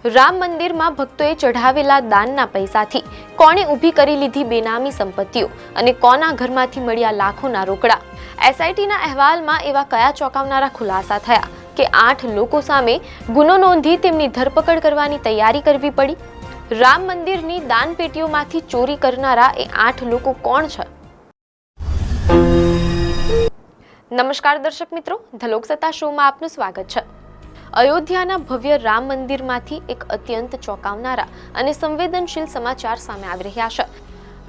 રામ મંદિરમાં ભક્તોએ ચઢાવેલા દાનના પૈસાથી કોણે ઊભી કરી લીધી બેનામી સંપત્તિઓ અને કોના ઘરમાંથી મળ્યા લાખોના રોકડા? એસઆઈટીના અહેવાલમાં એવા કયા ચોંકાવનારા ખુલાસા થયા કે 8 લોકો સામે ગુનો નોંધી તેમની ધરપકડ કરવાની તૈયારી કરવી પડી? રામ મંદિરની દાન પેટીઓમાંથી ચોરી કરનારા એ 8 લોકો કોણ છે? નમસ્કાર દર્શક મિત્રો, ધ લોકસત્તા શોમાં આપનું સ્વાગત છે. અયોધ્યાના ભવ્ય રામ મંદિરમાંથી એક અત્યંત ચોંકાવનારા અને સંવેદનશીલ સમાચાર સામે આવી રહ્યા છે.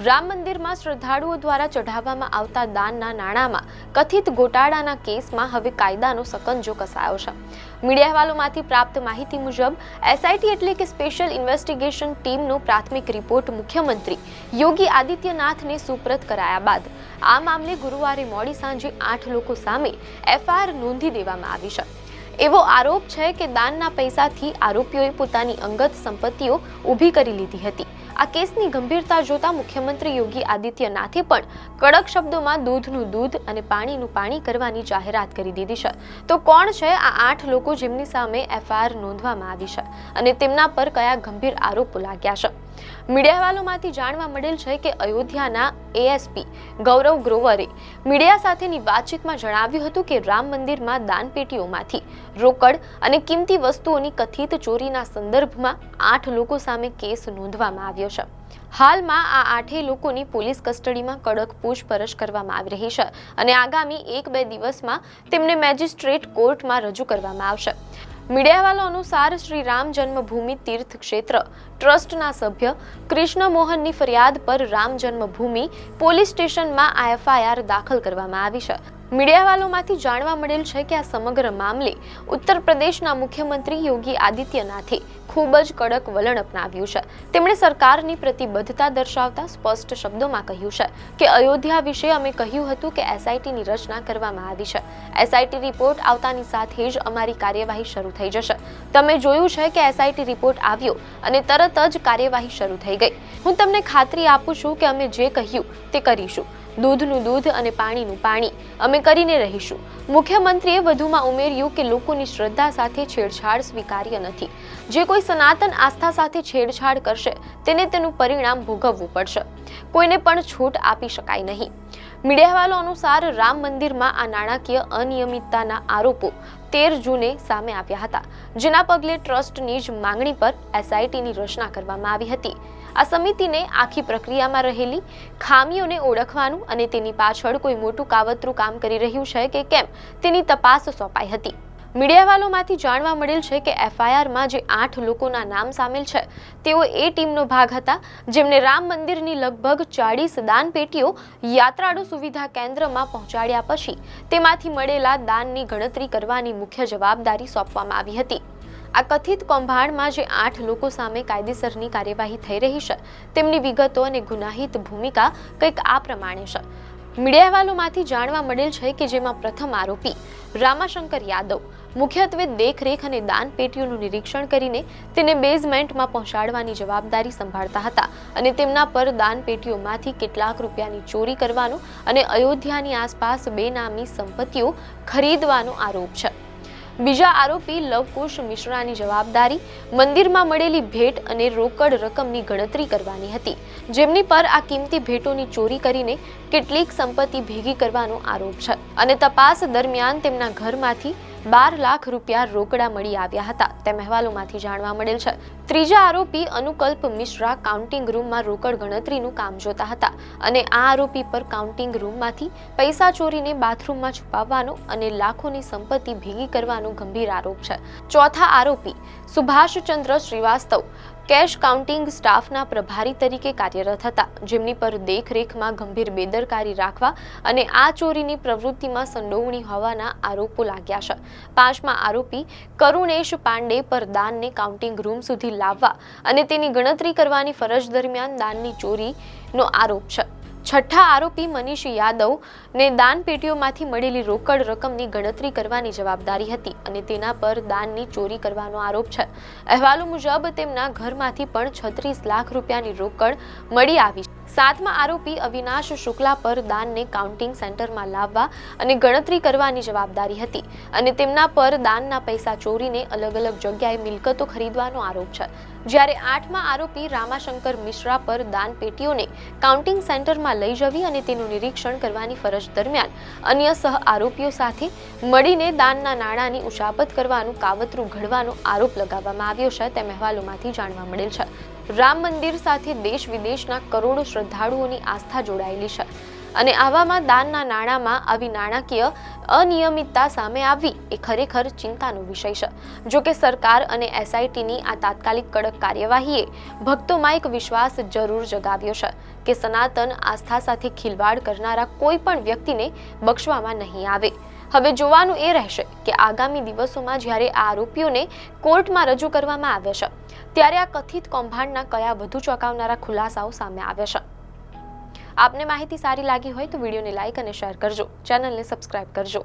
રામ મંદિરમાં શ્રદ્ધાળુઓ દ્વારા ચઢાવવામાં આવતા દાનના નાણાંમાં કથિત ગોટાળાના કેસમાં હવે કાયદાનો સકંજો કસાયો છે. મીડિયા અહેવાલોમાંથી પ્રાપ્ત માહિતી મુજબ એસઆઈટી એટલે કે સ્પેશિયલ ઇન્વેસ્ટિગેશન ટીમનો પ્રાથમિક રિપોર્ટ મુખ્યમંત્રી યોગી આદિત્યનાથને સુપ્રત કરાયા બાદ આ મામલે ગુરુવારે મોડી સાંજે 8 લોકો સામે એફઆઈઆર નોંધી દેવામાં આવી છે. એવો આરોપ છે કે દાનના પૈસાથી આરોપીઓએ પોતાની અંગત સંપત્તિઓ ઊભી કરી લીધી હતી. આ કેસની ગંભીરતા જોતા મુખ્યમંત્રી યોગી આદિત્યનાથે પણ કડક શબ્દોમાં દૂધનું દૂધ અને પાણીનું પાણી કરવાની જાહેરાત કરી દીધી છે. તો કોણ છે આ 8 લોકો જેમની સામે એફઆઈઆર નોંધવામાં આવી છે અને તેમના પર કયા ગંભીર આરોપો લાગ્યા છે? મીડિયા અહેવાલોમાંથી જાણવા મળેલ છે કે અયોધ્યાના એએસપી ગૌરવ ગ્રોવરે મીડિયા સાથેની વાતચીતમાં જણાવ્યું હતું કે રામ મંદિરમાં દાનપેટીઓમાંથી રોકડ અને કિંમતી વસ્તુઓની કથિત ચોરીના સંદર્ભમાં 8 લોકો સામે કેસ નોંધવામાં આવ્યો છે. હાલમાં આ 8 લોકોની પોલીસ કસ્ટડીમાં કડક પૂછપરછ કરવામાં આવી રહી છે અને આગામી 1-2 દિવસમાં તેમને મેજિસ્ટ્રેટ કોર્ટમાં રજૂ કરવામાં આવશે. મીડિયા અહેવાલો અનુસાર શ્રી રામ જન્મભૂમિ તીર્થ ક્ષેત્ર ટ્રસ્ટના સભ્ય કૃષ્ણ મોહનની ફરિયાદ પર રામ જન્મભૂમિ પોલીસ સ્ટેશનમાં આ એફઆઈઆર દાખલ કરવામાં આવી છે. મીડિયા અહેવાલોમાંથી જાણવા મળેલ છે કે આ સમગ્ર મામલે ઉત્તર પ્રદેશના મુખ્યમંત્રી યોગી આદિત્યનાથે ખૂબ જ કડક વલણ અપનાવ્યું છે. તેમણે સરકારની પ્રતિબદ્ધતા દર્શાવતા સ્પષ્ટ શબ્દોમાં કહ્યું છે કે અયોધ્યા વિશે અમે કહ્યું હતું કે એસઆઈટીની રચના કરવામાં આવી છે. એસઆઈટી રિપોર્ટ આવતાની સાથે જ અમારી કાર્યવાહી શરૂ થઈ જશે. તમે જોયું છે કે એસઆઈટી રિપોર્ટ આવ્યો અને તરત જ કાર્યવાહી શરૂ થઈ ગઈ. હું તમને ખાતરી આપું છું કે અમે જે કહ્યું તે કરીશું. દૂધનું દૂધ અને પાણીનું પાણી અમે કરીને રહીશું. મુખ્યમંત્રીએ વધુમાં ઉમેર્યું કે લોકોની શ્રદ્ધા સાથે છેડછાડ સ્વીકાર્ય નથી. જે કોઈ સનાતન આસ્થા સાથે છેડછાડ કરશે તેને તેનું પરિણામ ભોગવવું પડશે. કોઈને પણ છૂટ આપી શકાય નહીં. મીડિયા અહેવાલો અનુસાર રામ મંદિરમાં આ નાણાકીય અનિયમિતતાના આરોપો 13 જૂને સામે આવ્યા હતા, જેના પગલે ટ્રસ્ટની જ માંગણી પર એસઆઈટીની રચના કરવામાં આવી હતી. આ સમિતિને આખી પ્રક્રિયામાં રહેલી ખામીઓને ઓળખવાનું અને તેની પાછળ કોઈ મોટું કાવતરું કામ કરી રહ્યું છે કે કેમ તેની તપાસ સોંપાઈ હતી. મીડિયા અહેવાલોમાંથી જાણવા મળેલ છે કે એફઆઈઆરમાં જે 8 લોકોના નામ સામેલ છે તેઓ એ ટીમનો ભાગ હતા જેમને રામ મંદિરની લગભગ 40 દાન પેટીઓ યાત્રાળુ સુવિધા કેન્દ્રમાં પહોંચાડ્યા પછી તેમાંથી મળેલા દાનની ગણતરી કરવાની મુખ્ય જવાબદારી સોંપવામાં આવી હતી. આ કથિત કૌભાંડમાં જે 8 લોકો સામે કાયદેસરની કાર્યવાહી થઈ રહી છે તેમની વિગતો અને ગુનાહિત ભૂમિકા કંઈક આ પ્રમાણે છે. મીડિયા અહેવાલોમાંથી જાણવા મળેલ છે કે જેમાં પ્રથમ આરોપી રામાશંકર યાદવ મુખ્યત્વે દેખરેખ અને દાન પેટીઓનું નિરીક્ષણ કરીને તેને બેઝમેન્ટમાં પહોંચાડવાની જવાબદારી સંભાળતા હતા અને તેમના પર દાન પેટીઓમાંથી કેટલાક રૂપિયાની ચોરી કરવાનો અને અયોધ્યાની આસપાસ બેનામી સંપત્તિઓ ખરીદવાનો આરોપ છે. બીજા આરોપી લવકુશ મિશ્રાની જવાબદારી મંદિરમાં મળેલી ભેટ અને રોકડ રકમની ગણતરી કરવાની હતી, જેમની પર આ કિંમતી ભેટોની ચોરી કરીને કેટલીક સંપત્તિ ભેગી કરવાનો આરોપ છે અને તપાસ દરમિયાન તેમના ઘરમાંથી 12 લાખ રૂપિયા રોકડા મળી આવ્યા હતા તેમ અહેવાલોમાંથી જાણવા મળેલ છે. ત્રીજા આરોપી અનુકલ્પ મિશ્રા કાઉન્ટિંગ રૂમમાં રોકડ ગણતરીનું કામ જોતા હતા અને આ આરોપી પર કાઉન્ટિંગ રૂમમાંથી પૈસા ચોરીને બાથરૂમમાં છુપાવવાનો અને લાખોની સંપત્તિ ભેગી કરવાનો ગંભીર આરોપ છે. ચોથા આરોપી સુભાષચંદ્ર શ્રીવાસ્તવ કેશ કાઉન્ટિંગ સ્ટાફના પ્રભારી તરીકે કાર્યરત હતા, જેમની પર દેખરેખમાં ગંભીર બેદરકારી રાખવા અને આ ચોરીની પ્રવૃત્તિમાં સંડોવણી હોવાના આરોપો લાગ્યા છે. પાંચમા આરોપી કરુણેશ પાંડે પર દાનને કાઉન્ટિંગ રૂમ સુધી લાવવા અને તેની ગણતરી કરવાની ફરજ દરમિયાન દાનની ચોરીનો આરોપ છે. છઠ્ઠા આરોપી મનીષ યાદવને દાન પેટીઓમાંથી મળેલી રોકડ રકમની ગણતરી કરવાની જવાબદારી હતી અને તેના પર દાનની ચોરી કરવાનો આરોપ છે. અહેવાલો મુજબ તેમના ઘરમાંથી પણ 36 લાખ રૂપિયાની રોકડ મળી આવી. 7મા આરોપી અવિનાશ શુક્લા પર દાનને કાઉન્ટિંગ સેન્ટરમાં લાવવા અને ગણતરી કરવાની જવાબદારી હતી અને તેમના પર દાનના પૈસા ચોરીને અલગ અલગ જગ્યાએ મિલકતો ખરીદવાનો આરોપ છે. જ્યારે 8મા આરોપી રામાશંકર મિશ્રા પર દાન પેટીઓને કાઉન્ટિંગ સેન્ટરમાં લઈ જવી અને તેનું નિરીક્ષણ કરવાની ફરજ દરમિયાન અન્ય સહ આરોપીઓ સાથે મળીને દાનના નાણાંની ઉચાપત કરવાનું કાવતરું ઘડવાનો આરોપ લગાવવામાં આવ્યો છે તેમ અહેવાલોમાંથી જાણવા મળેલ છે. રામ મંદિર સાથે દેશ વિદેશના કરોડો શ્રદ્ધાળુઓની આસ્થા જોડાયેલી છે અને આવામાં દાનના નાણાંમાં આવી નાણાકીય અનિયમિતતા સામે આવવી એ ખરેખર ચિંતાનો વિષય છે. જો કે સરકાર અને એસઆઈટીની આ તાત્કાલિક કડક કાર્યવાહીએ ભક્તોમાં એક વિશ્વાસ જરૂર જગાવ્યો છે કે સનાતન આસ્થા સાથે ખિલવાડ કરનારા કોઈ પણ વ્યક્તિને બક્ષવામાં નહીં આવે. હવે જોવાનું એ રહેશે કે આગામી દિવસોમાં જ્યારે આ આરોપીઓને કોર્ટમાં રજૂ કરવામાં આવે છે ત્યારે આ કથિત કૌભાંડના કયા વધુ ચોંકાવનારા ખુલાસાઓ સામે આવે છે. આપને માહિતી સારી લાગી હોય તો વિડીયોને લાઇક અને શેર કરજો, ચેનલને સબસ્ક્રાઇબ કરજો.